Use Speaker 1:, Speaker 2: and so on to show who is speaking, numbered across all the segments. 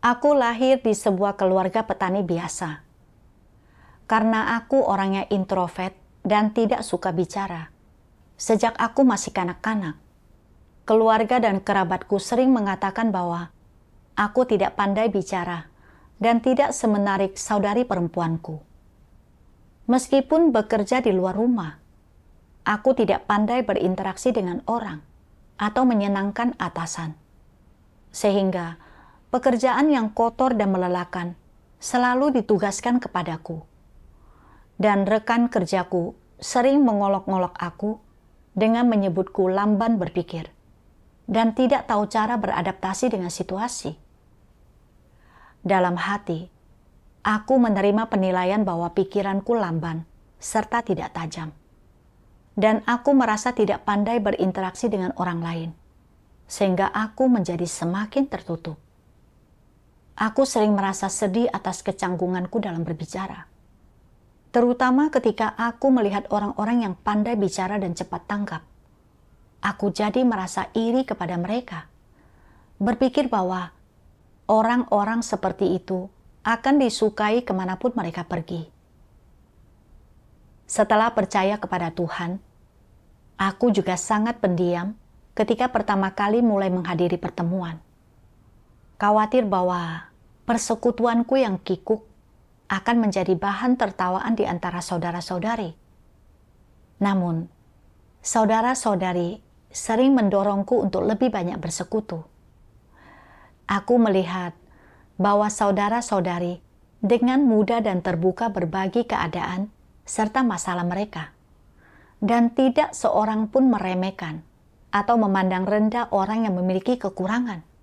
Speaker 1: Aku lahir di sebuah keluarga petani biasa. Karena aku orangnya introvert dan tidak suka bicara. Sejak aku masih kanak-kanak, keluarga dan kerabatku sering mengatakan bahwa aku tidak pandai bicara dan tidak semenarik saudari perempuanku. Meskipun bekerja di luar rumah, aku tidak pandai berinteraksi dengan orang atau menyenangkan atasan. Sehingga pekerjaan yang kotor dan melelahkan selalu ditugaskan kepadaku. Dan rekan kerjaku sering mengolok-ngolok aku dengan menyebutku lamban berpikir dan tidak tahu cara beradaptasi dengan situasi. Dalam hati, aku menerima penilaian bahwa pikiranku lamban serta tidak tajam. Dan aku merasa tidak pandai berinteraksi dengan orang lain, sehingga aku menjadi semakin tertutup. Aku sering merasa sedih atas kecanggunganku dalam berbicara. Terutama ketika aku melihat orang-orang yang pandai bicara dan cepat tanggap. Aku jadi merasa iri kepada mereka. Berpikir bahwa orang-orang seperti itu akan disukai kemanapun mereka pergi. Setelah percaya kepada Tuhan, aku juga sangat pendiam ketika pertama kali mulai menghadiri pertemuan. Khawatir bahwa persekutuanku yang kikuk akan menjadi bahan tertawaan di antara saudara-saudari. Namun, saudara-saudari sering mendorongku untuk lebih banyak bersekutu. Aku melihat bahwa saudara-saudari dengan mudah dan terbuka berbagi keadaan serta masalah mereka, dan tidak seorang pun meremehkan atau memandang rendah orang yang memiliki kekurangan.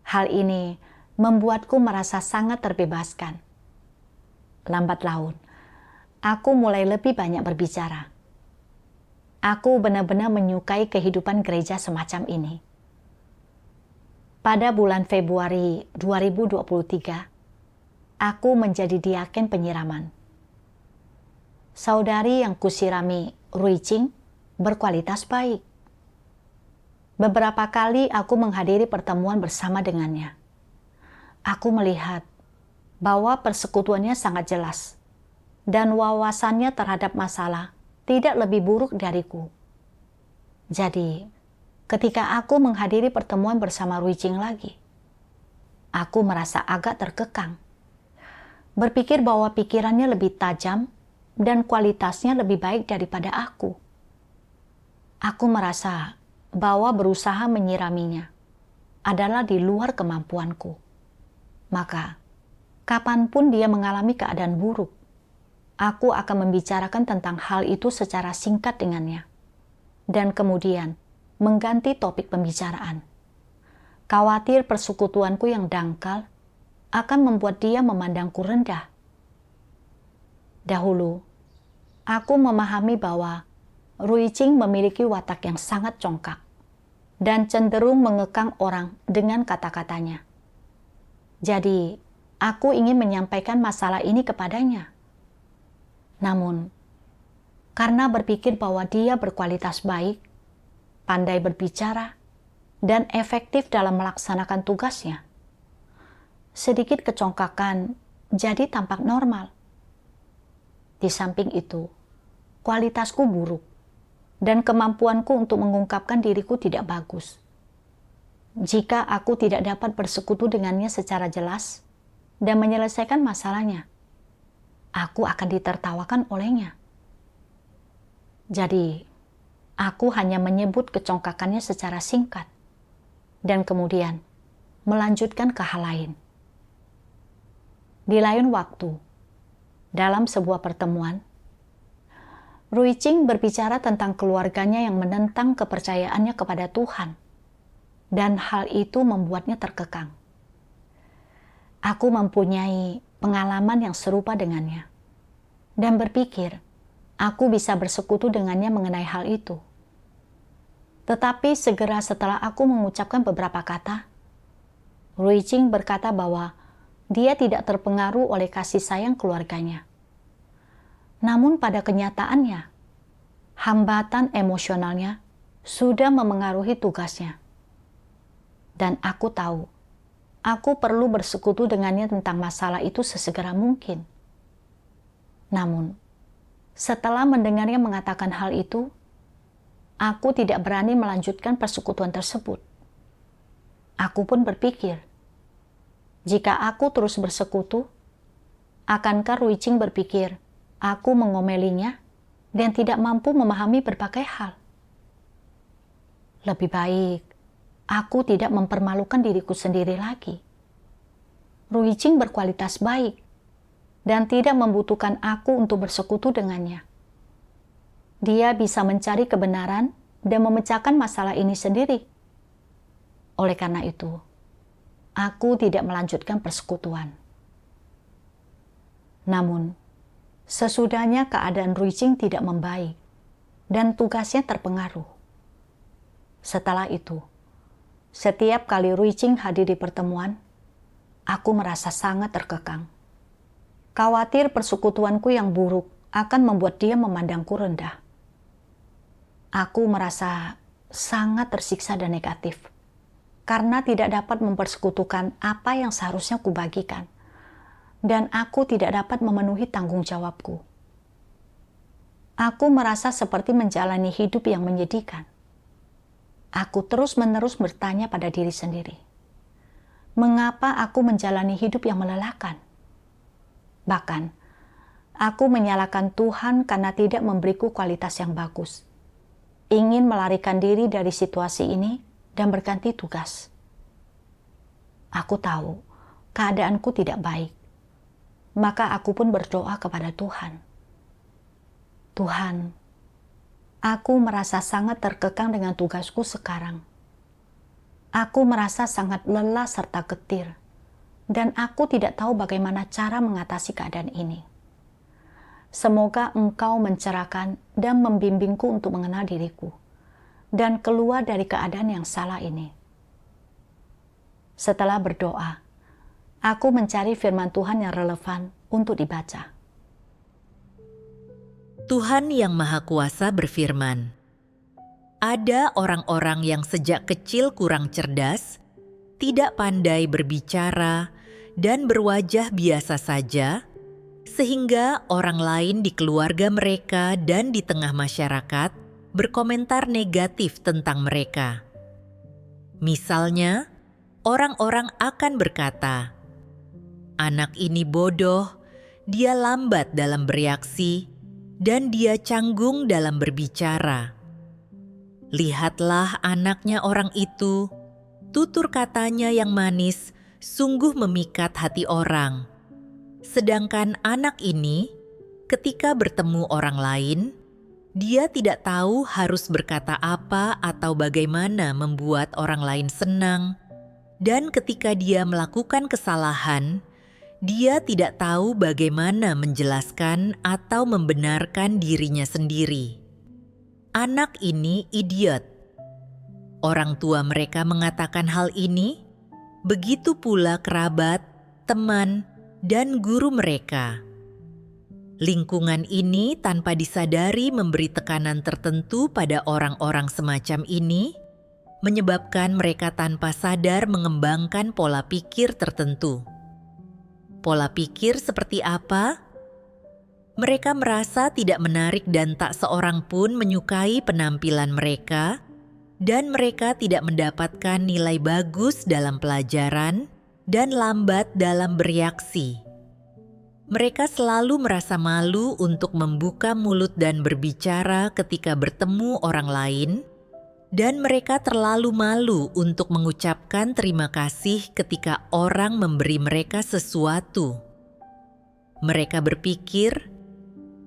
Speaker 1: Hal ini membuatku merasa sangat terbebaskan. Lambat laun, aku mulai lebih banyak berbicara. Aku benar-benar menyukai kehidupan gereja semacam ini. Pada bulan Februari 2023, aku menjadi diaken penyiraman. Saudari yang kusirami, Rui Ching, berkualitas baik. Beberapa kali aku menghadiri pertemuan bersama dengannya. Aku melihat bahwa persekutuannya sangat jelas dan wawasannya terhadap masalah tidak lebih buruk dariku. Jadi, ketika aku menghadiri pertemuan bersama Rui Ching lagi, aku merasa agak terkekang. Berpikir bahwa pikirannya lebih tajam dan kualitasnya lebih baik daripada aku. Aku merasa bahwa berusaha menyiraminya adalah di luar kemampuanku. Maka, kapanpun dia mengalami keadaan buruk, aku akan membicarakan tentang hal itu secara singkat dengannya. Dan kemudian mengganti topik pembicaraan. Khawatir persekutuanku yang dangkal akan membuat dia memandangku rendah. Dahulu, aku memahami bahwa Rui Ching memiliki watak yang sangat congkak dan cenderung mengekang orang dengan kata-katanya. Jadi, aku ingin menyampaikan masalah ini kepadanya. Namun, karena berpikir bahwa dia berkualitas baik, pandai berbicara, dan efektif dalam melaksanakan tugasnya, sedikit kecongkakan jadi tampak normal. Di samping itu, kualitasku buruk, dan kemampuanku untuk mengungkapkan diriku tidak bagus. Jika aku tidak dapat bersekutu dengannya secara jelas dan menyelesaikan masalahnya, aku akan ditertawakan olehnya. Jadi, aku hanya menyebut kecongkakannya secara singkat dan kemudian melanjutkan ke hal lain. Di lain waktu, dalam sebuah pertemuan, Rui Ching berbicara tentang keluarganya yang menentang kepercayaannya kepada Tuhan, dan hal itu membuatnya terkekang. Aku mempunyai pengalaman yang serupa dengannya, dan berpikir aku bisa bersekutu dengannya mengenai hal itu. Tetapi segera setelah aku mengucapkan beberapa kata, Rui Ching berkata bahwa dia tidak terpengaruh oleh kasih sayang keluarganya. Namun pada kenyataannya, hambatan emosionalnya sudah memengaruhi tugasnya. Dan aku tahu aku perlu bersekutu dengannya tentang masalah itu sesegera mungkin. Namun, setelah mendengarnya mengatakan hal itu, aku tidak berani melanjutkan persekutuan tersebut. Aku pun berpikir, jika aku terus bersekutu, akankah Ruijing berpikir aku mengomelinya dan tidak mampu memahami berbagai hal? Lebih baik aku tidak mempermalukan diriku sendiri lagi. Ruijing berkualitas baik dan tidak membutuhkan aku untuk bersekutu dengannya. Dia bisa mencari kebenaran dan memecahkan masalah ini sendiri. Oleh karena itu, aku tidak melanjutkan persekutuan. Namun, sesudahnya keadaan Ruijing tidak membaik dan tugasnya terpengaruh. Setelah itu, setiap kali Ruijing hadir di pertemuan, aku merasa sangat terkekang. Khawatir persekutuanku yang buruk akan membuat dia memandangku rendah. Aku merasa sangat tersiksa dan negatif karena tidak dapat mempersekutukan apa yang seharusnya kubagikan. Dan aku tidak dapat memenuhi tanggung jawabku. Aku merasa seperti menjalani hidup yang menyedihkan. Aku terus-menerus bertanya pada diri sendiri, mengapa aku menjalani hidup yang melelahkan? Bahkan, aku menyalahkan Tuhan karena tidak memberiku kualitas yang bagus. Ingin melarikan diri dari situasi ini dan berganti tugas. Aku tahu keadaanku tidak baik. Maka aku pun berdoa kepada Tuhan. Tuhan, aku merasa sangat terkekang dengan tugasku sekarang. Aku merasa sangat lelah serta getir, dan aku tidak tahu bagaimana cara mengatasi keadaan ini. Semoga Engkau mencerahkan dan membimbingku untuk mengenal diriku, dan keluar dari keadaan yang salah ini. Setelah berdoa, aku mencari firman Tuhan yang relevan untuk dibaca.
Speaker 2: Tuhan Yang Maha Kuasa berfirman, "Ada orang-orang yang sejak kecil kurang cerdas, tidak pandai berbicara, dan berwajah biasa saja, sehingga orang lain di keluarga mereka dan di tengah masyarakat berkomentar negatif tentang mereka. Misalnya, orang-orang akan berkata, 'Anak ini bodoh, dia lambat dalam bereaksi, dan dia canggung dalam berbicara. Lihatlah anaknya orang itu, tutur katanya yang manis sungguh memikat hati orang. Sedangkan anak ini, ketika bertemu orang lain, dia tidak tahu harus berkata apa atau bagaimana membuat orang lain senang, dan ketika dia melakukan kesalahan, dia tidak tahu bagaimana menjelaskan atau membenarkan dirinya sendiri. Anak ini idiot.' Orang tua mereka mengatakan hal ini, begitu pula kerabat, teman, dan guru mereka. Lingkungan ini tanpa disadari memberi tekanan tertentu pada orang-orang semacam ini, menyebabkan mereka tanpa sadar mengembangkan pola pikir tertentu. Pola pikir seperti apa? Mereka merasa tidak menarik dan tak seorang pun menyukai penampilan mereka, dan mereka tidak mendapatkan nilai bagus dalam pelajaran dan lambat dalam bereaksi. Mereka selalu merasa malu untuk membuka mulut dan berbicara ketika bertemu orang lain, dan mereka terlalu malu untuk mengucapkan terima kasih ketika orang memberi mereka sesuatu. Mereka berpikir,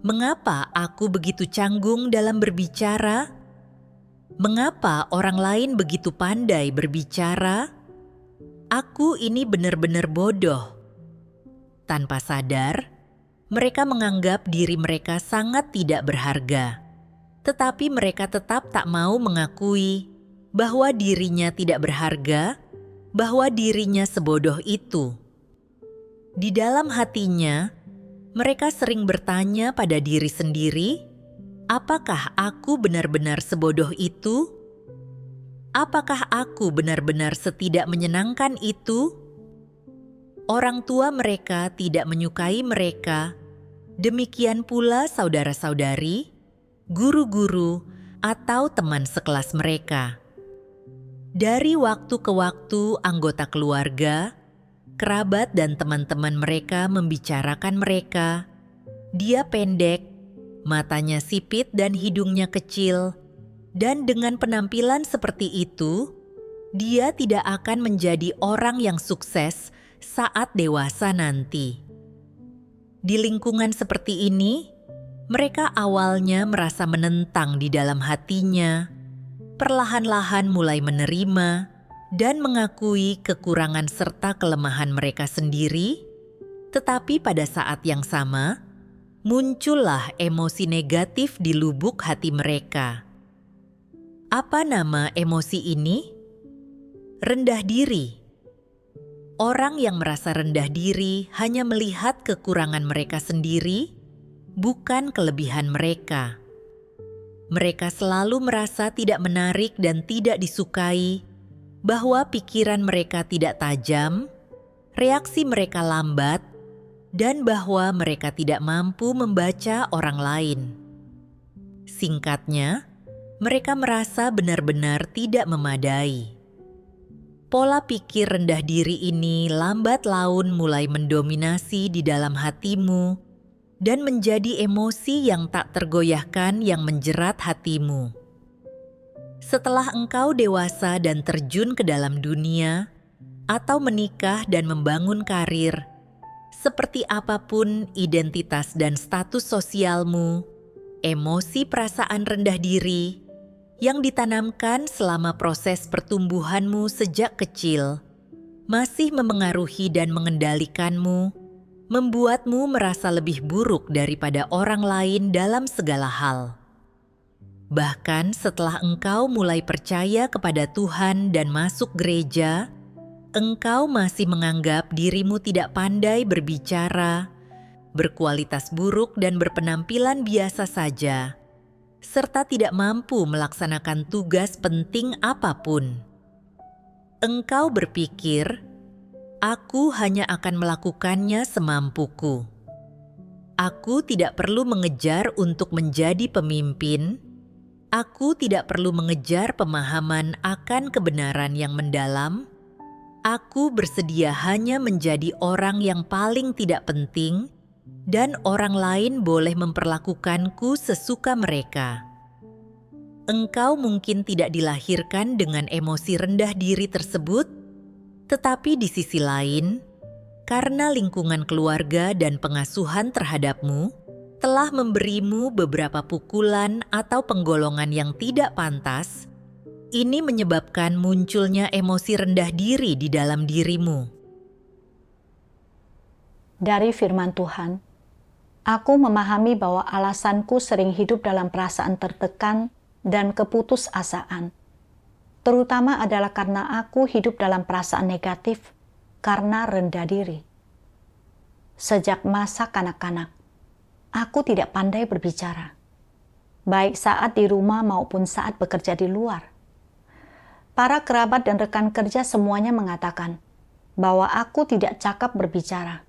Speaker 2: "Mengapa aku begitu canggung dalam berbicara? Mengapa orang lain begitu pandai berbicara? Aku ini benar-benar bodoh." Tanpa sadar, mereka menganggap diri mereka sangat tidak berharga. Tetapi mereka tetap tak mau mengakui bahwa dirinya tidak berharga, bahwa dirinya sebodoh itu. Di dalam hatinya, mereka sering bertanya pada diri sendiri, apakah aku benar-benar sebodoh itu? Apakah aku benar-benar setidak menyenangkan itu? orang tua mereka tidak menyukai mereka, demikian pula saudara-saudari, guru-guru, atau teman sekelas mereka. Dari waktu ke waktu, anggota keluarga, kerabat, dan teman-teman mereka membicarakan mereka. Dia pendek, matanya sipit dan hidungnya kecil, dan dengan penampilan seperti itu, dia tidak akan menjadi orang yang sukses saat dewasa nanti. Di lingkungan seperti ini, mereka awalnya merasa menentang di dalam hatinya, perlahan-lahan mulai menerima dan mengakui kekurangan serta kelemahan mereka sendiri, tetapi pada saat yang sama, muncullah emosi negatif di lubuk hati mereka. Apa nama emosi ini? Rendah diri. Orang yang merasa rendah diri hanya melihat kekurangan mereka sendiri, bukan kelebihan mereka. Mereka selalu merasa tidak menarik dan tidak disukai, bahwa pikiran mereka tidak tajam, reaksi mereka lambat, dan bahwa mereka tidak mampu membaca orang lain. Singkatnya, mereka merasa benar-benar tidak memadai. Pola pikir rendah diri ini lambat laun mulai mendominasi di dalam hatimu dan menjadi emosi yang tak tergoyahkan yang menjerat hatimu. Setelah engkau dewasa dan terjun ke dalam dunia, atau menikah dan membangun karir, seperti apapun identitas dan status sosialmu, emosi perasaan rendah diri yang ditanamkan selama proses pertumbuhanmu sejak kecil masih memengaruhi dan mengendalikanmu, membuatmu merasa lebih buruk daripada orang lain dalam segala hal. Bahkan setelah engkau mulai percaya kepada Tuhan dan masuk gereja, engkau masih menganggap dirimu tidak pandai berbicara, berkualitas buruk dan berpenampilan biasa saja, serta tidak mampu melaksanakan tugas penting apapun. Engkau berpikir, "Aku hanya akan melakukannya semampuku. Aku tidak perlu mengejar untuk menjadi pemimpin. Aku tidak perlu mengejar pemahaman akan kebenaran yang mendalam. Aku bersedia hanya menjadi orang yang paling tidak penting, dan orang lain boleh memperlakukanku sesuka mereka." Engkau mungkin tidak dilahirkan dengan emosi rendah diri tersebut, tetapi di sisi lain, karena lingkungan keluarga dan pengasuhan terhadapmu telah memberimu beberapa pukulan atau penggolongan yang tidak pantas, ini menyebabkan munculnya emosi rendah diri di dalam dirimu.
Speaker 1: Dari firman Tuhan, aku memahami bahwa alasanku sering hidup dalam perasaan tertekan dan keputusasaan, terutama adalah karena aku hidup dalam perasaan negatif karena rendah diri. Sejak masa kanak-kanak, aku tidak pandai berbicara, baik saat di rumah maupun saat bekerja di luar. Para kerabat dan rekan kerja semuanya mengatakan bahwa aku tidak cakap berbicara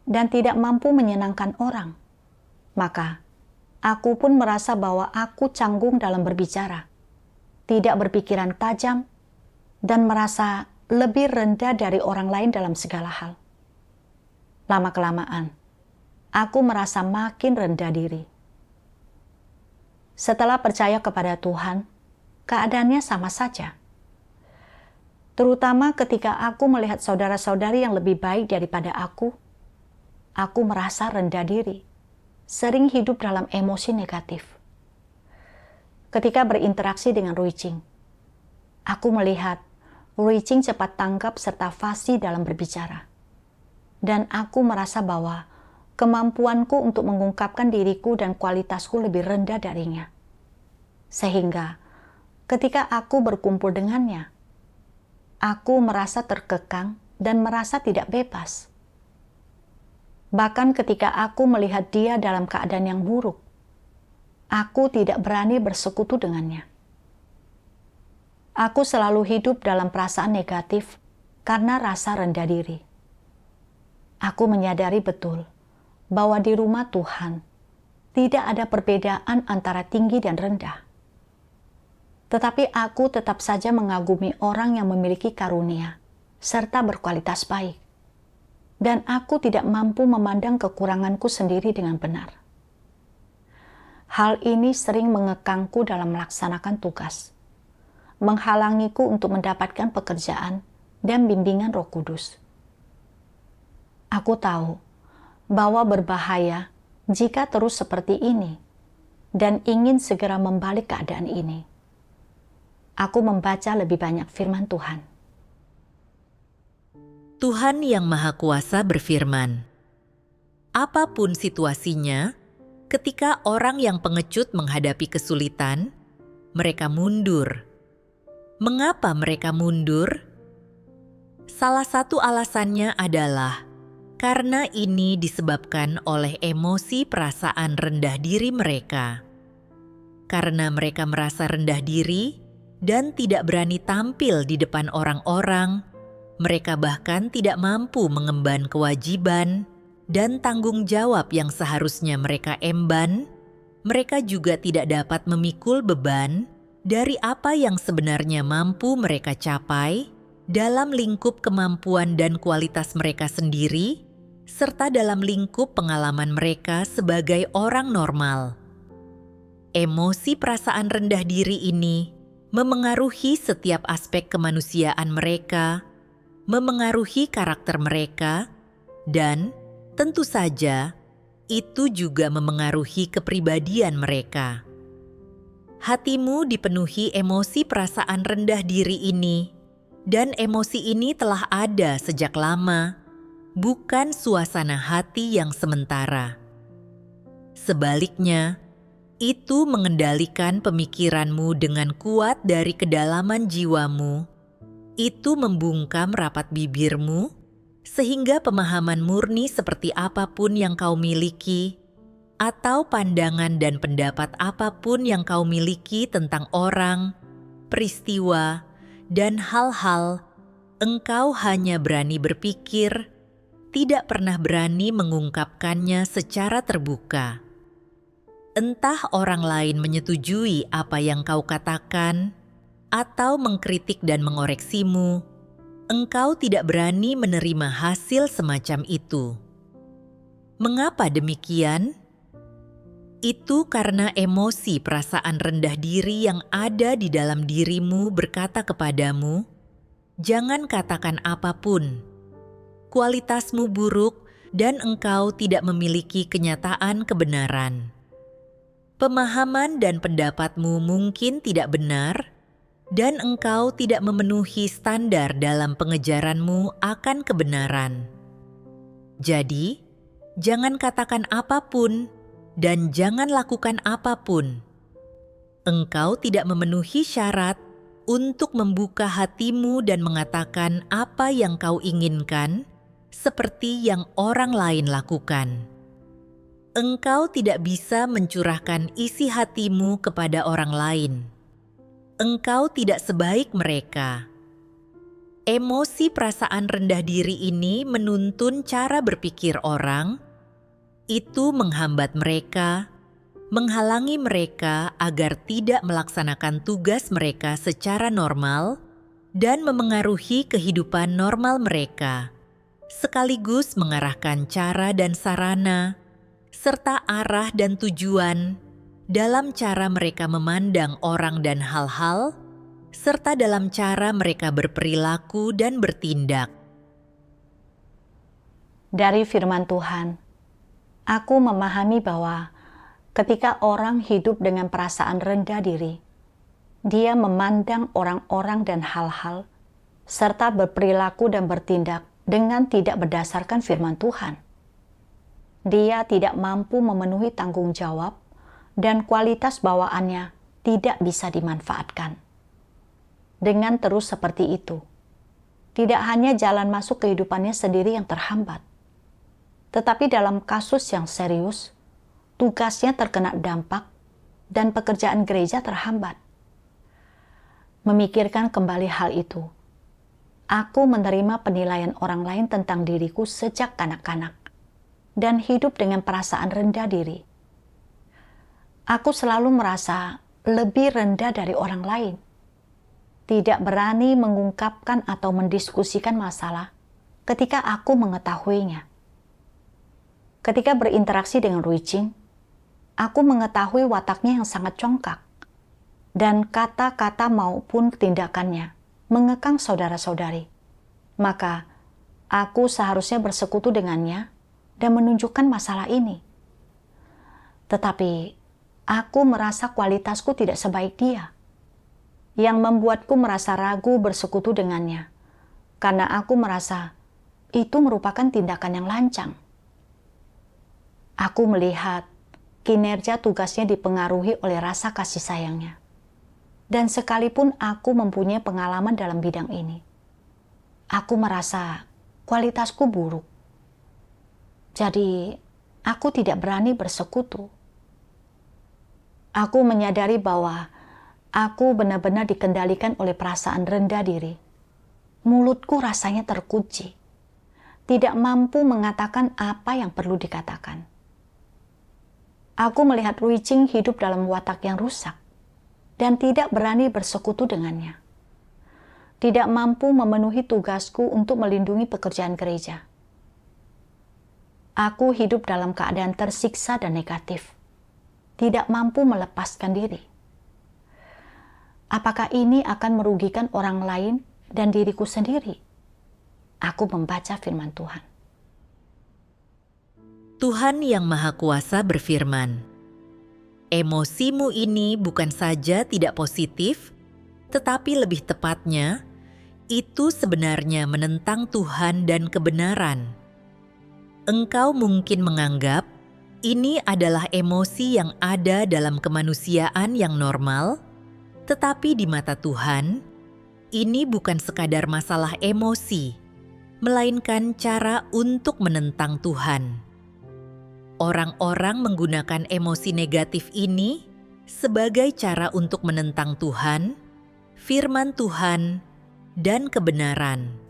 Speaker 1: dan tidak mampu menyenangkan orang. Maka, aku pun merasa bahwa aku canggung dalam berbicara, tidak berpikiran tajam, dan merasa lebih rendah dari orang lain dalam segala hal. Lama-kelamaan, aku merasa makin rendah diri. Setelah percaya kepada Tuhan, keadaannya sama saja. Terutama ketika aku melihat saudara-saudari yang lebih baik daripada aku merasa rendah diri, sering hidup dalam emosi negatif. Ketika berinteraksi dengan Ruijing, aku melihat Ruijing cepat tanggap serta fasih dalam berbicara. Dan aku merasa bahwa kemampuanku untuk mengungkapkan diriku dan kualitasku lebih rendah darinya. Sehingga ketika aku berkumpul dengannya, aku merasa terkekang dan merasa tidak bebas. Bahkan ketika aku melihat dia dalam keadaan yang buruk, aku tidak berani bersekutu dengannya. Aku selalu hidup dalam perasaan negatif karena rasa rendah diri. Aku menyadari betul bahwa di rumah Tuhan tidak ada perbedaan antara tinggi dan rendah. Tetapi aku tetap saja mengagumi orang yang memiliki karunia serta berkualitas baik. Dan aku tidak mampu memandang kekuranganku sendiri dengan benar. Hal ini sering mengekangku dalam melaksanakan tugas, menghalangiku untuk mendapatkan pekerjaan dan bimbingan Roh Kudus. Aku tahu bahwa berbahaya jika terus seperti ini dan ingin segera membalik keadaan ini. Aku membaca lebih banyak firman Tuhan.
Speaker 2: Tuhan Yang Maha Kuasa berfirman, apapun situasinya, ketika orang yang pengecut menghadapi kesulitan, mereka mundur. Mengapa mereka mundur? Salah satu alasannya adalah karena ini disebabkan oleh emosi perasaan rendah diri mereka. Karena mereka merasa rendah diri dan tidak berani tampil di depan orang-orang, mereka bahkan tidak mampu mengemban kewajiban dan tanggung jawab yang seharusnya mereka emban. Mereka juga tidak dapat memikul beban dari apa yang sebenarnya mampu mereka capai dalam lingkup kemampuan dan kualitas mereka sendiri, serta dalam lingkup pengalaman mereka sebagai orang normal. Emosi perasaan rendah diri ini memengaruhi setiap aspek kemanusiaan mereka, memengaruhi karakter mereka, dan tentu saja itu juga memengaruhi kepribadian mereka. Hatimu dipenuhi emosi perasaan rendah diri ini, dan emosi ini telah ada sejak lama, bukan suasana hati yang sementara. Sebaliknya, itu mengendalikan pemikiranmu dengan kuat dari kedalaman jiwamu. Itu membungkam rapat bibirmu, sehingga pemahaman murni seperti apapun yang kau miliki, atau pandangan dan pendapat apapun yang kau miliki tentang orang, peristiwa, dan hal-hal, engkau hanya berani berpikir, tidak pernah berani mengungkapkannya secara terbuka. Entah orang lain menyetujui apa yang kau katakan, atau mengkritik dan mengoreksimu, engkau tidak berani menerima hasil semacam itu. Mengapa demikian? Itu karena emosi perasaan rendah diri yang ada di dalam dirimu berkata kepadamu, jangan katakan apapun. Kualitasmu buruk dan engkau tidak memiliki kenyataan kebenaran. Pemahaman dan pendapatmu mungkin tidak benar, dan engkau tidak memenuhi standar dalam pengejaranmu akan kebenaran. Jadi, jangan katakan apapun dan jangan lakukan apapun. Engkau tidak memenuhi syarat untuk membuka hatimu dan mengatakan apa yang kau inginkan, seperti yang orang lain lakukan. Engkau tidak bisa mencurahkan isi hatimu kepada orang lain. Engkau tidak sebaik mereka. Emosi perasaan rendah diri ini menuntun cara berpikir orang. Itu menghambat mereka, menghalangi mereka agar tidak melaksanakan tugas mereka secara normal dan memengaruhi kehidupan normal mereka, sekaligus mengarahkan cara dan sarana, serta arah dan tujuan dalam cara mereka memandang orang dan hal-hal, serta dalam cara mereka berperilaku dan bertindak.
Speaker 1: Dari firman Tuhan, aku memahami bahwa ketika orang hidup dengan perasaan rendah diri, dia memandang orang-orang dan hal-hal, serta berperilaku dan bertindak dengan tidak berdasarkan firman Tuhan. Dia tidak mampu memenuhi tanggung jawab dan kualitas bawaannya tidak bisa dimanfaatkan. Dengan terus seperti itu, tidak hanya jalan masuk kehidupannya sendiri yang terhambat, tetapi dalam kasus yang serius, tugasnya terkena dampak dan pekerjaan gereja terhambat. Memikirkan kembali hal itu, aku menerima penilaian orang lain tentang diriku sejak kanak-kanak dan hidup dengan perasaan rendah diri. Aku selalu merasa lebih rendah dari orang lain, tidak berani mengungkapkan atau mendiskusikan masalah ketika aku mengetahuinya. Ketika berinteraksi dengan Ruijing, aku mengetahui wataknya yang sangat congkak, dan kata-kata maupun tindakannya mengekang saudara-saudari. Maka, aku seharusnya bersekutu dengannya dan menunjukkan masalah ini. Tetapi, aku merasa kualitasku tidak sebaik dia, yang membuatku merasa ragu bersekutu dengannya, karena aku merasa itu merupakan tindakan yang lancang. Aku melihat kinerja tugasnya dipengaruhi oleh rasa kasih sayangnya. Dan sekalipun aku mempunyai pengalaman dalam bidang ini, aku merasa kualitasku buruk. Jadi, aku tidak berani bersekutu. Aku menyadari bahwa aku benar-benar dikendalikan oleh perasaan rendah diri. Mulutku rasanya terkunci, tidak mampu mengatakan apa yang perlu dikatakan. Aku melihat Ruijing hidup dalam watak yang rusak dan tidak berani bersekutu dengannya. Tidak mampu memenuhi tugasku untuk melindungi pekerjaan gereja. Aku hidup dalam keadaan tersiksa dan negatif, tidak mampu melepaskan diri. Apakah ini akan merugikan orang lain dan diriku sendiri? Aku membaca firman Tuhan.
Speaker 2: Tuhan Yang Maha Kuasa berfirman, "Emosimu ini bukan saja tidak positif, tetapi lebih tepatnya, itu sebenarnya menentang Tuhan dan kebenaran. Engkau mungkin menganggap ini adalah emosi yang ada dalam kemanusiaan yang normal, tetapi di mata Tuhan, ini bukan sekadar masalah emosi, melainkan cara untuk menentang Tuhan. Orang-orang menggunakan emosi negatif ini sebagai cara untuk menentang Tuhan, firman Tuhan, dan kebenaran."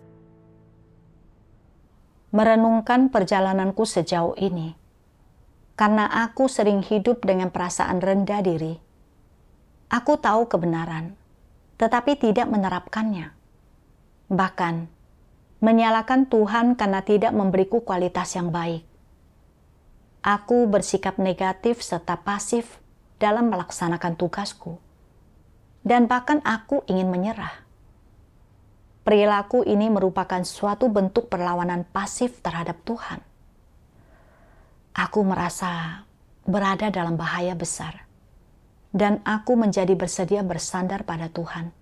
Speaker 1: Merenungkan perjalananku sejauh ini, karena aku sering hidup dengan perasaan rendah diri. Aku tahu kebenaran, tetapi tidak menerapkannya. Bahkan, menyalahkan Tuhan karena tidak memberiku kualitas yang baik. Aku bersikap negatif serta pasif dalam melaksanakan tugasku. Dan bahkan aku ingin menyerah. Perilaku ini merupakan suatu bentuk perlawanan pasif terhadap Tuhan. Aku merasa berada dalam bahaya besar. Dan aku menjadi bersedia bersandar pada Tuhan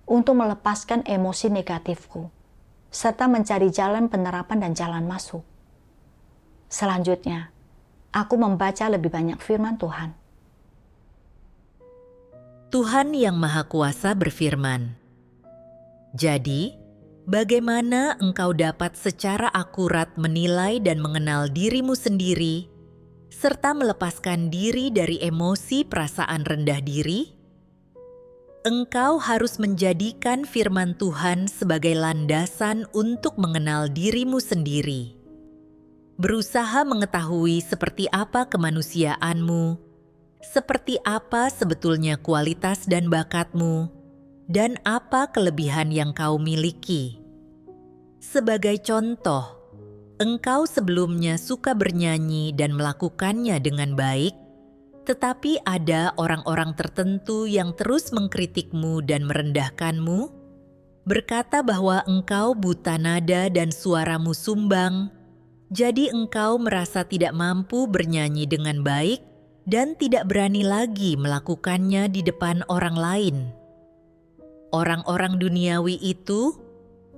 Speaker 1: untuk melepaskan emosi negatifku, serta mencari jalan penerapan dan jalan masuk. Selanjutnya, aku membaca lebih banyak firman Tuhan.
Speaker 2: Tuhan Yang Maha Kuasa berfirman, "Jadi, bagaimana engkau dapat secara akurat menilai dan mengenal dirimu sendiri, serta melepaskan diri dari emosi perasaan rendah diri? Engkau harus menjadikan firman Tuhan sebagai landasan untuk mengenal dirimu sendiri. Berusaha mengetahui seperti apa kemanusiaanmu, seperti apa sebetulnya kualitas dan bakatmu, dan apa kelebihan yang kau miliki. Sebagai contoh, engkau sebelumnya suka bernyanyi dan melakukannya dengan baik, tetapi ada orang-orang tertentu yang terus mengkritikmu dan merendahkanmu, berkata bahwa engkau buta nada dan suaramu sumbang. Jadi engkau merasa tidak mampu bernyanyi dengan baik dan tidak berani lagi melakukannya di depan orang lain. Orang-orang duniawi itu,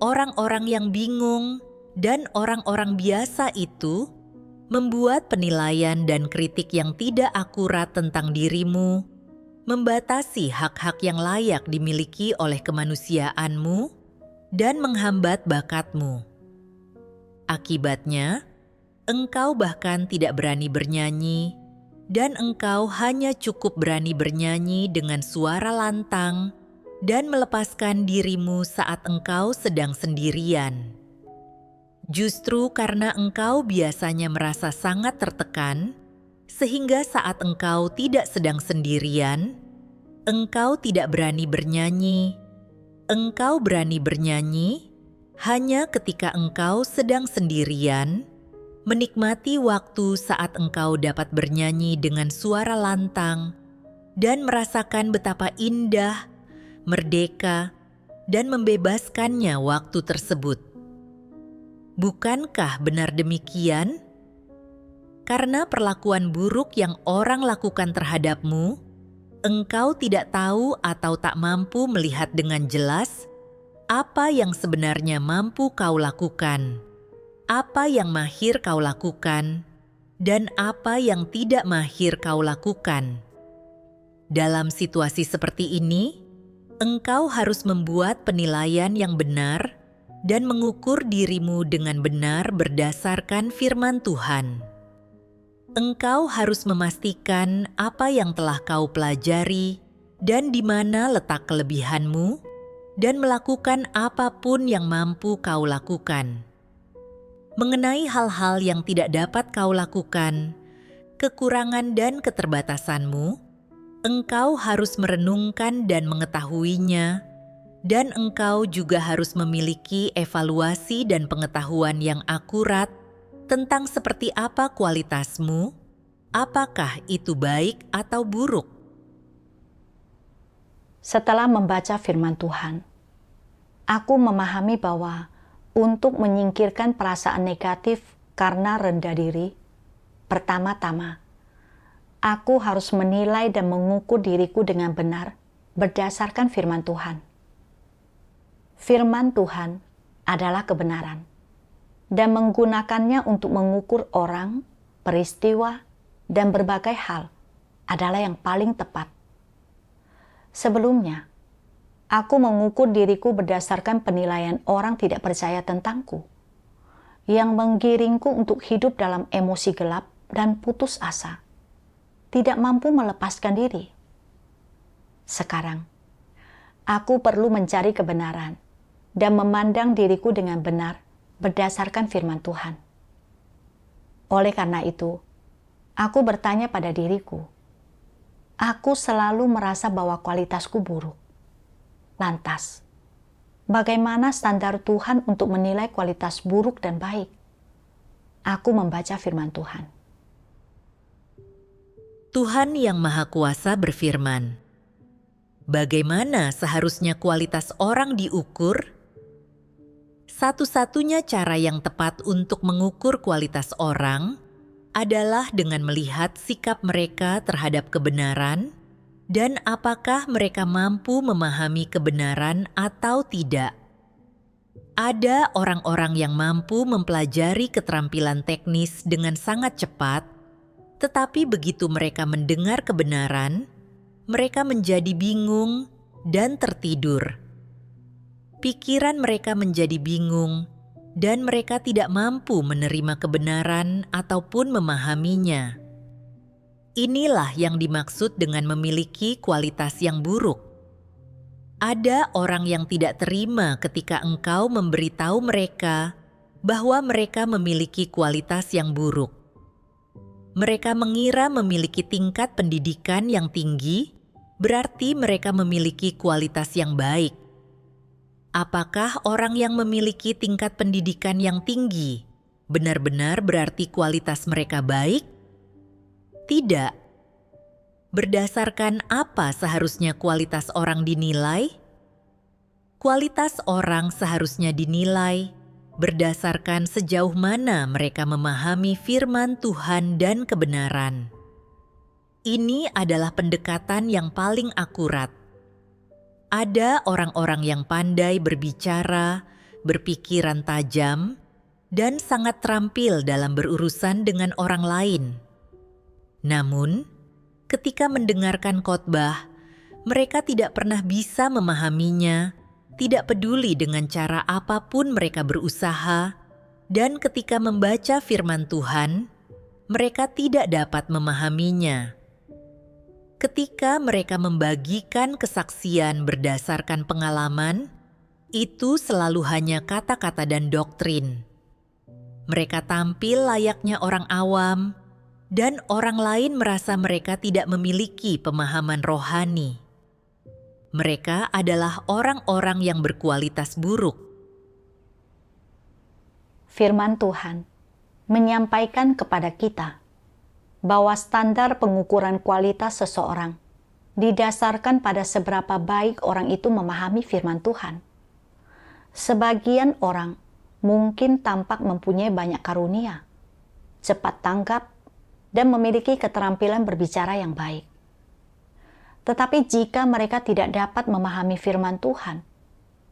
Speaker 2: orang-orang yang bingung, dan orang-orang biasa itu membuat penilaian dan kritik yang tidak akurat tentang dirimu, membatasi hak-hak yang layak dimiliki oleh kemanusiaanmu, dan menghambat bakatmu. Akibatnya, engkau bahkan tidak berani bernyanyi, dan engkau hanya cukup berani bernyanyi dengan suara lantang dan melepaskan dirimu saat engkau sedang sendirian. Justru karena engkau biasanya merasa sangat tertekan, sehingga saat engkau tidak sedang sendirian, engkau tidak berani bernyanyi. Engkau berani bernyanyi hanya ketika engkau sedang sendirian, menikmati waktu saat engkau dapat bernyanyi dengan suara lantang dan merasakan betapa indah, merdeka, dan membebaskannya waktu tersebut. Bukankah benar demikian? Karena perlakuan buruk yang orang lakukan terhadapmu, engkau tidak tahu atau tak mampu melihat dengan jelas apa yang sebenarnya mampu kau lakukan, apa yang mahir kau lakukan, dan apa yang tidak mahir kau lakukan. Dalam situasi seperti ini, engkau harus membuat penilaian yang benar dan mengukur dirimu dengan benar berdasarkan firman Tuhan. Engkau harus memastikan apa yang telah kau pelajari dan di mana letak kelebihanmu, dan melakukan apapun yang mampu kau lakukan. Mengenai hal-hal yang tidak dapat kau lakukan, kekurangan dan keterbatasanmu, engkau harus merenungkan dan mengetahuinya, dan engkau juga harus memiliki evaluasi dan pengetahuan yang akurat tentang seperti apa kualitasmu, apakah itu baik atau buruk.
Speaker 1: Setelah membaca firman Tuhan, aku memahami bahwa untuk menyingkirkan perasaan negatif karena rendah diri, pertama-tama, aku harus menilai dan mengukur diriku dengan benar berdasarkan firman Tuhan. Firman Tuhan adalah kebenaran, dan menggunakannya untuk mengukur orang, peristiwa, dan berbagai hal adalah yang paling tepat. Sebelumnya, aku mengukur diriku berdasarkan penilaian orang tidak percaya tentangku, yang menggiringku untuk hidup dalam emosi gelap dan putus asa, tidak mampu melepaskan diri. Sekarang, aku perlu mencari kebenaran dan memandang diriku dengan benar berdasarkan firman Tuhan. Oleh karena itu, aku bertanya pada diriku, aku selalu merasa bahwa kualitasku buruk. Lantas, bagaimana standar Tuhan untuk menilai kualitas buruk dan baik? Aku membaca firman Tuhan.
Speaker 2: Tuhan yang Maha Kuasa berfirman, bagaimana seharusnya kualitas orang diukur? Satu-satunya cara yang tepat untuk mengukur kualitas orang adalah dengan melihat sikap mereka terhadap kebenaran dan apakah mereka mampu memahami kebenaran atau tidak. Ada orang-orang yang mampu mempelajari keterampilan teknis dengan sangat cepat, tetapi begitu mereka mendengar kebenaran, mereka menjadi bingung dan tertidur. Pikiran mereka menjadi bingung, dan mereka tidak mampu menerima kebenaran ataupun memahaminya. Inilah yang dimaksud dengan memiliki kualitas yang buruk. Ada orang yang tidak terima ketika engkau memberitahu mereka bahwa mereka memiliki kualitas yang buruk. Mereka mengira memiliki tingkat pendidikan yang tinggi, berarti mereka memiliki kualitas yang baik. Apakah orang yang memiliki tingkat pendidikan yang tinggi benar-benar berarti kualitas mereka baik? Tidak. Berdasarkan apa seharusnya kualitas orang dinilai? Kualitas orang seharusnya dinilai berdasarkan sejauh mana mereka memahami firman Tuhan dan kebenaran. Ini adalah pendekatan yang paling akurat. Ada orang-orang yang pandai berbicara, berpikiran tajam, dan sangat terampil dalam berurusan dengan orang lain. Namun, ketika mendengarkan khotbah, mereka tidak pernah bisa memahaminya, tidak peduli dengan cara apapun mereka berusaha, dan ketika membaca firman Tuhan, mereka tidak dapat memahaminya. ketika mereka membagikan kesaksian berdasarkan pengalaman, itu selalu hanya kata-kata dan doktrin. Mereka tampil layaknya orang awam, dan orang lain merasa mereka tidak memiliki pemahaman rohani. Mereka adalah orang-orang yang berkualitas buruk.
Speaker 1: Firman Tuhan menyampaikan kepada kita bahwa standar pengukuran kualitas seseorang didasarkan pada seberapa baik orang itu memahami firman Tuhan. Sebagian orang mungkin tampak mempunyai banyak karunia, cepat tanggap, dan memiliki keterampilan berbicara yang baik. Tetapi jika mereka tidak dapat memahami firman Tuhan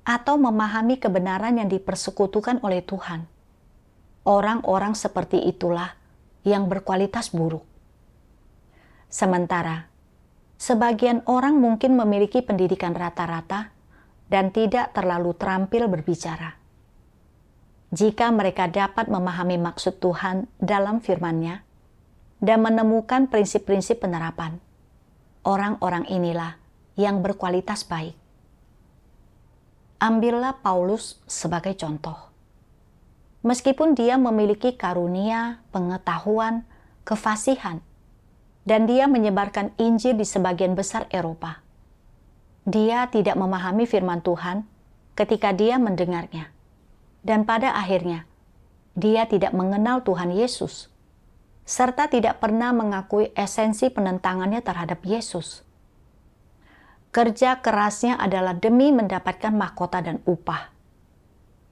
Speaker 1: atau memahami kebenaran yang dipersekutukan oleh Tuhan, orang-orang seperti itulah yang berkualitas buruk. Sementara, sebagian orang mungkin memiliki pendidikan rata-rata dan tidak terlalu terampil berbicara. Jika mereka dapat memahami maksud Tuhan dalam firman-Nya dan menemukan prinsip-prinsip penerapan, orang-orang inilah yang berkualitas baik. Ambillah Paulus sebagai contoh. Meskipun dia memiliki karunia, pengetahuan, kefasihan, dan dia menyebarkan Injil di sebagian besar Eropa, dia tidak memahami firman Tuhan ketika dia mendengarnya. Dan pada akhirnya, dia tidak mengenal Tuhan Yesus, serta tidak pernah mengakui esensi penentangannya terhadap Yesus. Kerja kerasnya adalah demi mendapatkan mahkota dan upah.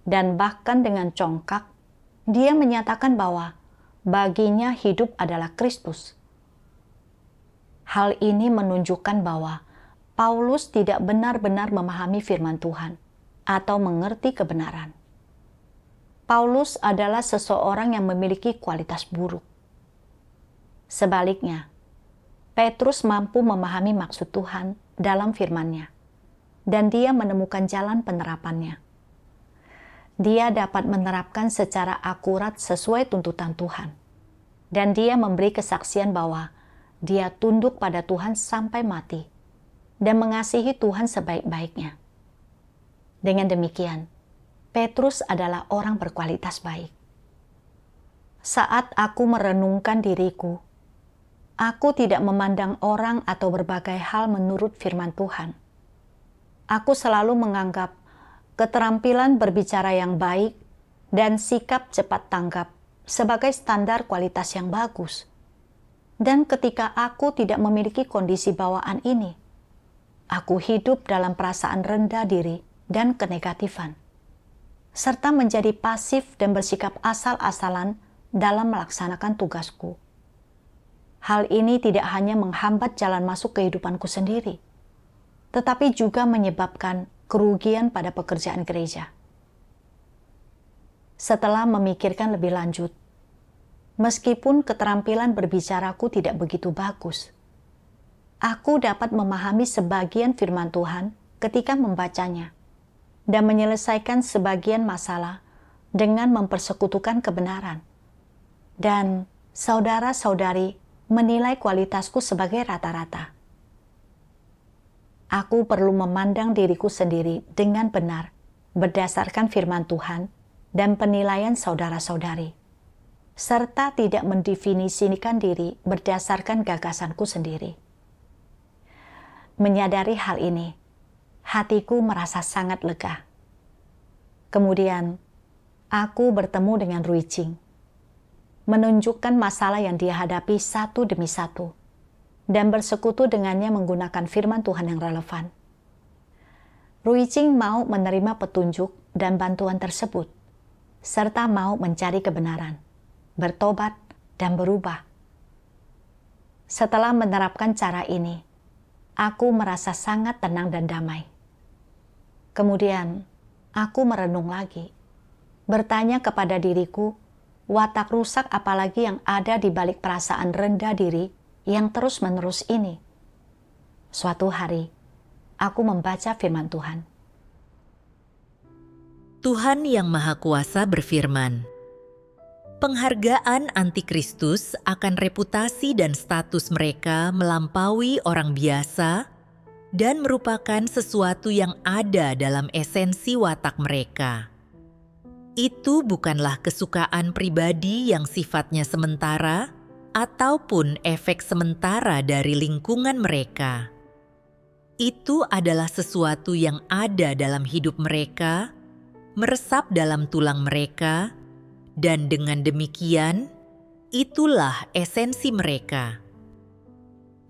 Speaker 1: Dan bahkan dengan congkak, dia menyatakan bahwa baginya hidup adalah Kristus. Hal ini menunjukkan bahwa Paulus tidak benar-benar memahami firman Tuhan atau mengerti kebenaran. Paulus adalah seseorang yang memiliki kualitas buruk. Sebaliknya, Petrus mampu memahami maksud Tuhan dalam firman-Nya, dan dia menemukan jalan penerapannya. Dia dapat menerapkan secara akurat sesuai tuntutan Tuhan, dan dia memberi kesaksian bahwa dia tunduk pada Tuhan sampai mati dan mengasihi Tuhan sebaik-baiknya. Dengan demikian, Petrus adalah orang berkualitas baik. Saat aku merenungkan diriku, aku tidak memandang orang atau berbagai hal menurut firman Tuhan. Aku selalu menganggap keterampilan berbicara yang baik dan sikap cepat tanggap sebagai standar kualitas yang bagus. Dan ketika aku tidak memiliki kondisi bawaan ini, aku hidup dalam perasaan rendah diri dan kenegatifan, serta menjadi pasif dan bersikap asal-asalan dalam melaksanakan tugasku. Hal ini tidak hanya menghambat jalan masuk kehidupanku sendiri, tetapi juga menyebabkan kerugian pada pekerjaan gereja. Setelah memikirkan lebih lanjut, meskipun keterampilan berbicaraku tidak begitu bagus, aku dapat memahami sebagian firman Tuhan ketika membacanya dan menyelesaikan sebagian masalah dengan mempersekutukan kebenaran. Dan saudara-saudari menilai kualitasku sebagai rata-rata. Aku perlu memandang diriku sendiri dengan benar berdasarkan firman Tuhan dan penilaian saudara-saudari, serta tidak mendefinisikan diri berdasarkan gagasanku sendiri. Menyadari hal ini, hatiku merasa sangat lega. Kemudian, aku bertemu dengan Ruijing, menunjukkan masalah yang dia hadapi satu demi satu, dan bersekutu dengannya menggunakan firman Tuhan yang relevan. Ruijing mau menerima petunjuk dan bantuan tersebut, serta mau mencari kebenaran, bertobat, dan berubah. Setelah menerapkan cara ini, aku merasa sangat tenang dan damai. Kemudian, aku merenung lagi, bertanya kepada diriku, watak rusak apalagi yang ada di balik perasaan rendah diri yang terus-menerus ini. Suatu hari, aku membaca firman Tuhan.
Speaker 2: Tuhan Yang Maha Kuasa berfirman, Penghargaan antikristus akan reputasi dan status mereka melampaui orang biasa dan merupakan sesuatu yang ada dalam esensi watak mereka. Itu bukanlah kesukaan pribadi yang sifatnya sementara ataupun efek sementara dari lingkungan mereka. Itu adalah sesuatu yang ada dalam hidup mereka, meresap dalam tulang mereka, dan dengan demikian, itulah esensi mereka.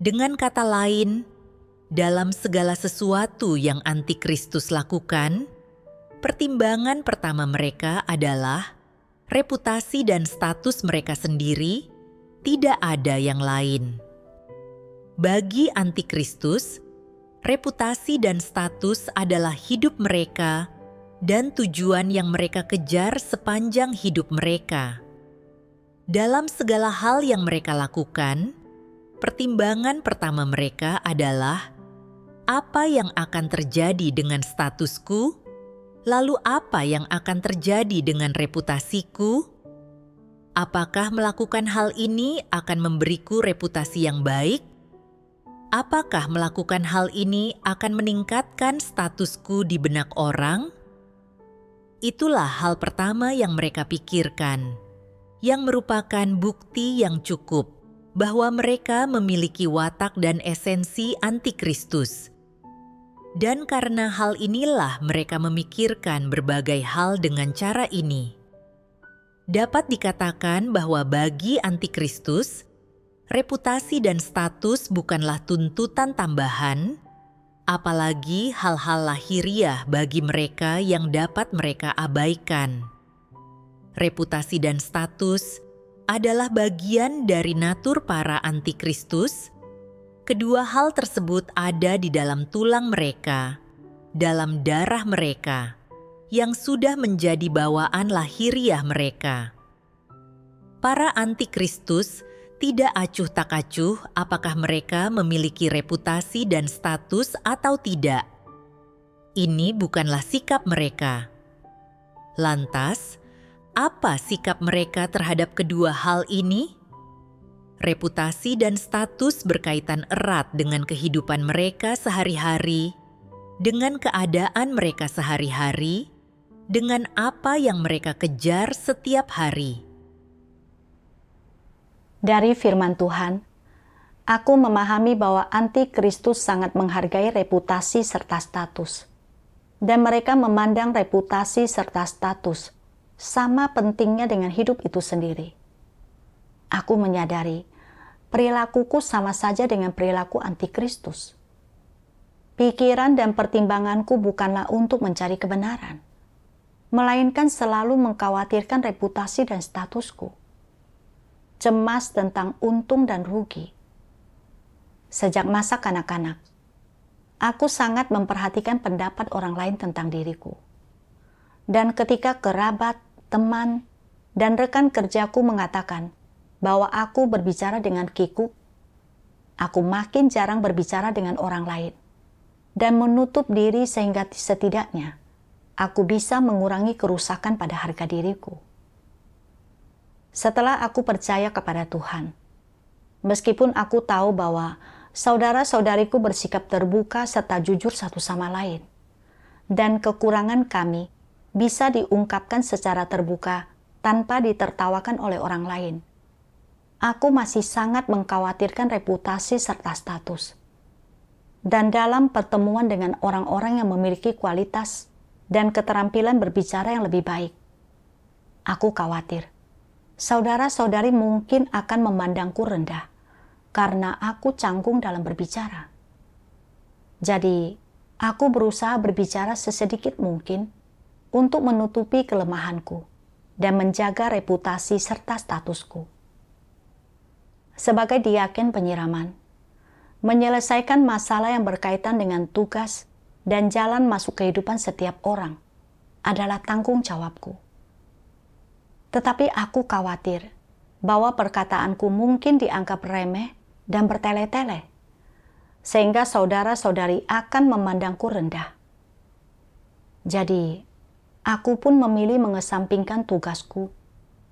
Speaker 2: Dengan kata lain, dalam segala sesuatu yang antikristus lakukan, pertimbangan pertama mereka adalah reputasi dan status mereka sendiri, tidak ada yang lain. Bagi antikristus, reputasi dan status adalah hidup mereka dan tujuan yang mereka kejar sepanjang hidup mereka. Dalam segala hal yang mereka lakukan, pertimbangan pertama mereka adalah apa yang akan terjadi dengan statusku, lalu apa yang akan terjadi dengan reputasiku? Apakah melakukan hal ini akan memberiku reputasi yang baik? Apakah melakukan hal ini akan meningkatkan statusku di benak orang? Itulah hal pertama yang mereka pikirkan, yang merupakan bukti yang cukup bahwa mereka memiliki watak dan esensi antikristus. Dan karena hal inilah mereka memikirkan berbagai hal dengan cara ini. Dapat dikatakan bahwa bagi antikristus, reputasi dan status bukanlah tuntutan tambahan, apalagi hal-hal lahiriah bagi mereka yang dapat mereka abaikan. Reputasi dan status adalah bagian dari natur para antikristus. Kedua hal tersebut ada di dalam tulang mereka, dalam darah mereka, yang sudah menjadi bawaan lahiriah mereka. Para antikristus tidak acuh tak acuh apakah mereka memiliki reputasi dan status atau tidak. Ini bukanlah sikap mereka. Lantas, apa sikap mereka terhadap kedua hal ini? Reputasi dan status berkaitan erat dengan kehidupan mereka sehari-hari, dengan keadaan mereka sehari-hari, dengan apa yang mereka kejar setiap hari.
Speaker 1: Dari firman Tuhan, aku memahami bahwa antikristus sangat menghargai reputasi serta status. Dan mereka memandang reputasi serta status sama pentingnya dengan hidup itu sendiri. Aku menyadari perilakuku sama saja dengan perilaku antikristus. Pikiran dan pertimbanganku bukanlah untuk mencari kebenaran, melainkan selalu mengkhawatirkan reputasi dan statusku. Cemas tentang untung dan rugi. Sejak masa kanak-kanak, aku sangat memperhatikan pendapat orang lain tentang diriku. Dan ketika kerabat, teman, dan rekan kerjaku mengatakan bahwa aku berbicara dengan kikuk, aku makin jarang berbicara dengan orang lain dan menutup diri sehingga setidaknya aku bisa mengurangi kerusakan pada harga diriku. Setelah aku percaya kepada Tuhan, meskipun aku tahu bahwa saudara-saudariku bersikap terbuka serta jujur satu sama lain, dan kekurangan kami bisa diungkapkan secara terbuka tanpa ditertawakan oleh orang lain, aku masih sangat mengkhawatirkan reputasi serta status. Dan dalam pertemuan dengan orang-orang yang memiliki kualitas dan keterampilan berbicara yang lebih baik, aku khawatir saudara-saudari mungkin akan memandangku rendah karena aku canggung dalam berbicara. Jadi, aku berusaha berbicara sesedikit mungkin untuk menutupi kelemahanku dan menjaga reputasi serta statusku. Sebagai diaken penyiraman, menyelesaikan masalah yang berkaitan dengan tugas dan jalan masuk kehidupan setiap orang adalah tanggung jawabku. Tetapi aku khawatir bahwa perkataanku mungkin dianggap remeh dan bertele-tele, sehingga saudara-saudari akan memandangku rendah. Jadi, aku pun memilih mengesampingkan tugasku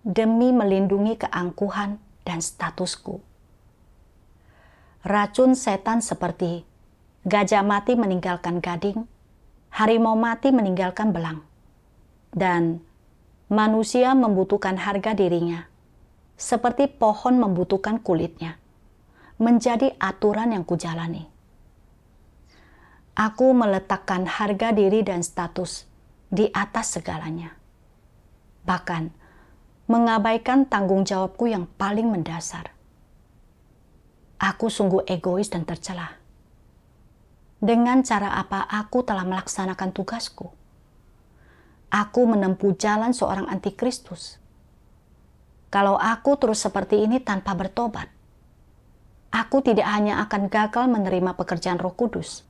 Speaker 1: demi melindungi keangkuhan dan statusku. Racun setan seperti gajah mati meninggalkan gading, harimau mati meninggalkan belang, dan manusia membutuhkan harga dirinya, seperti pohon membutuhkan kulitnya, menjadi aturan yang kujalani. Aku meletakkan harga diri dan status di atas segalanya. Bahkan, mengabaikan tanggung jawabku yang paling mendasar. Aku sungguh egois dan tercela. Dengan cara apa aku telah melaksanakan tugasku? Aku menempuh jalan seorang antikristus. Kalau aku terus seperti ini tanpa bertobat, aku tidak hanya akan gagal menerima pekerjaan Roh Kudus,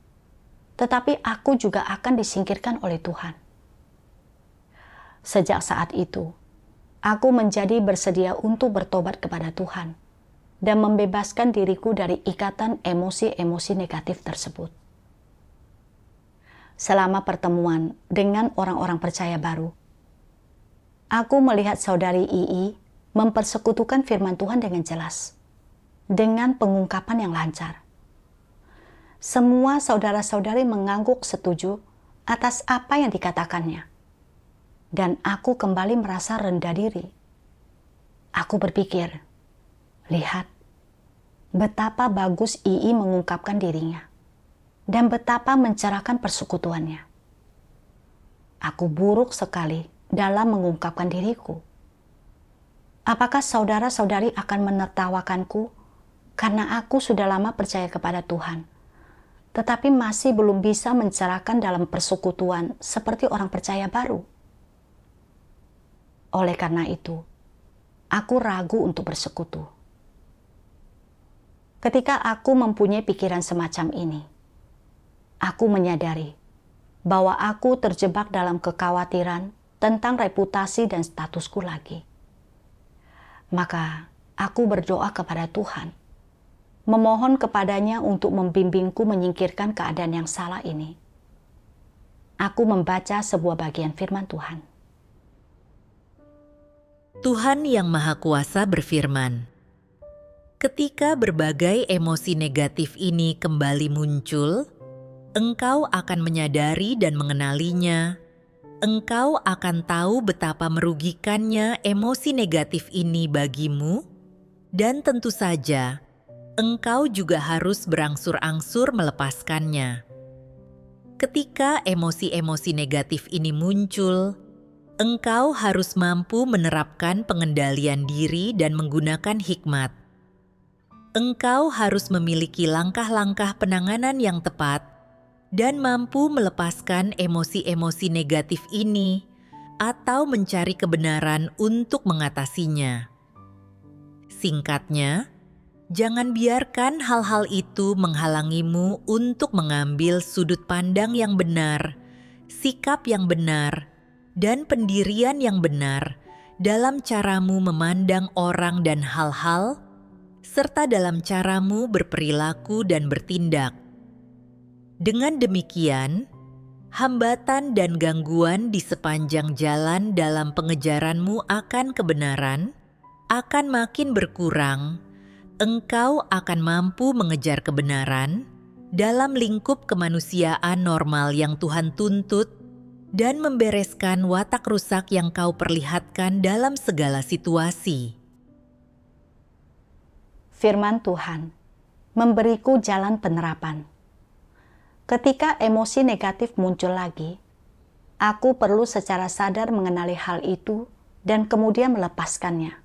Speaker 1: tetapi aku juga akan disingkirkan oleh Tuhan. Sejak saat itu, aku menjadi bersedia untuk bertobat kepada Tuhan dan membebaskan diriku dari ikatan emosi-emosi negatif tersebut. Selama pertemuan dengan orang-orang percaya baru, aku melihat saudari Ii mempersekutukan firman Tuhan dengan jelas, dengan pengungkapan yang lancar. Semua saudara-saudari mengangguk setuju atas apa yang dikatakannya. Dan aku kembali merasa rendah diri. Aku berpikir, lihat betapa bagus Ii mengungkapkan dirinya dan betapa mencerahkan persekutuannya. Aku buruk sekali dalam mengungkapkan diriku. Apakah saudara-saudari akan menertawakanku karena aku sudah lama percaya kepada Tuhan, tetapi masih belum bisa mencerahkan dalam persekutuan seperti orang percaya baru? Oleh karena itu, aku ragu untuk bersekutu. Ketika aku mempunyai pikiran semacam ini, aku menyadari bahwa aku terjebak dalam kekhawatiran tentang reputasi dan statusku lagi. Maka aku berdoa kepada Tuhan, memohon kepadanya untuk membimbingku menyingkirkan keadaan yang salah ini. Aku membaca sebuah bagian firman Tuhan.
Speaker 2: Tuhan Yang Maha Kuasa berfirman, ketika berbagai emosi negatif ini kembali muncul, engkau akan menyadari dan mengenalinya. Engkau akan tahu betapa merugikannya emosi negatif ini bagimu, dan tentu saja engkau juga harus berangsur-angsur melepaskannya. Ketika emosi-emosi negatif ini muncul, engkau harus mampu menerapkan pengendalian diri dan menggunakan hikmat. Engkau harus memiliki langkah-langkah penanganan yang tepat dan mampu melepaskan emosi-emosi negatif ini atau mencari kebenaran untuk mengatasinya. Singkatnya, jangan biarkan hal-hal itu menghalangimu untuk mengambil sudut pandang yang benar, sikap yang benar, dan pendirian yang benar dalam caramu memandang orang dan hal-hal, serta dalam caramu berperilaku dan bertindak. Dengan demikian, hambatan dan gangguan di sepanjang jalan dalam pengejaranmu akan kebenaran akan makin berkurang. Engkau akan mampu mengejar kebenaran dalam lingkup kemanusiaan normal yang Tuhan tuntut dan membereskan watak rusak yang kau perlihatkan dalam segala situasi.
Speaker 1: Firman Tuhan memberiku jalan penerapan. Ketika emosi negatif muncul lagi, aku perlu secara sadar mengenali hal itu dan kemudian melepaskannya.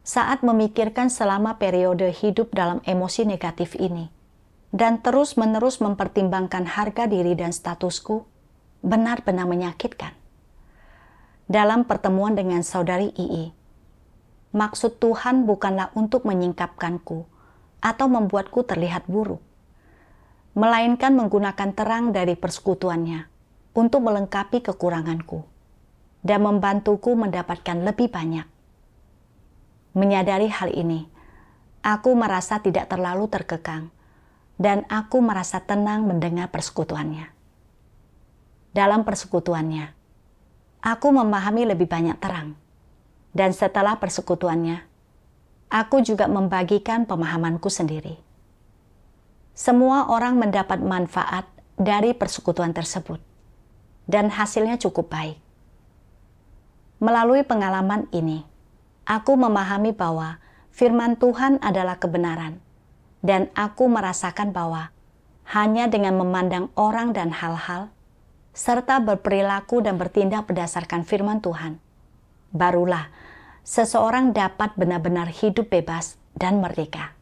Speaker 1: Saat memikirkan selama periode hidup dalam emosi negatif ini, dan terus-menerus mempertimbangkan harga diri dan statusku, benar-benar menyakitkan. Dalam pertemuan dengan saudari Ii, maksud Tuhan bukanlah untuk menyingkapkanku atau membuatku terlihat buruk, melainkan menggunakan terang dari persekutuannya untuk melengkapi kekuranganku dan membantuku mendapatkan lebih banyak. Menyadari hal ini, aku merasa tidak terlalu terkekang dan aku merasa tenang mendengar persekutuannya. Dalam persekutuannya, aku memahami lebih banyak terang Dan setelah persekutuannya, aku juga membagikan pemahamanku sendiri. Semua orang mendapat manfaat dari persekutuan tersebut, dan hasilnya cukup baik. Melalui pengalaman ini, aku memahami bahwa firman Tuhan adalah kebenaran, dan aku merasakan bahwa hanya dengan memandang orang dan hal-hal, serta berperilaku dan bertindak berdasarkan firman Tuhan, barulah seseorang dapat benar-benar hidup bebas dan merdeka.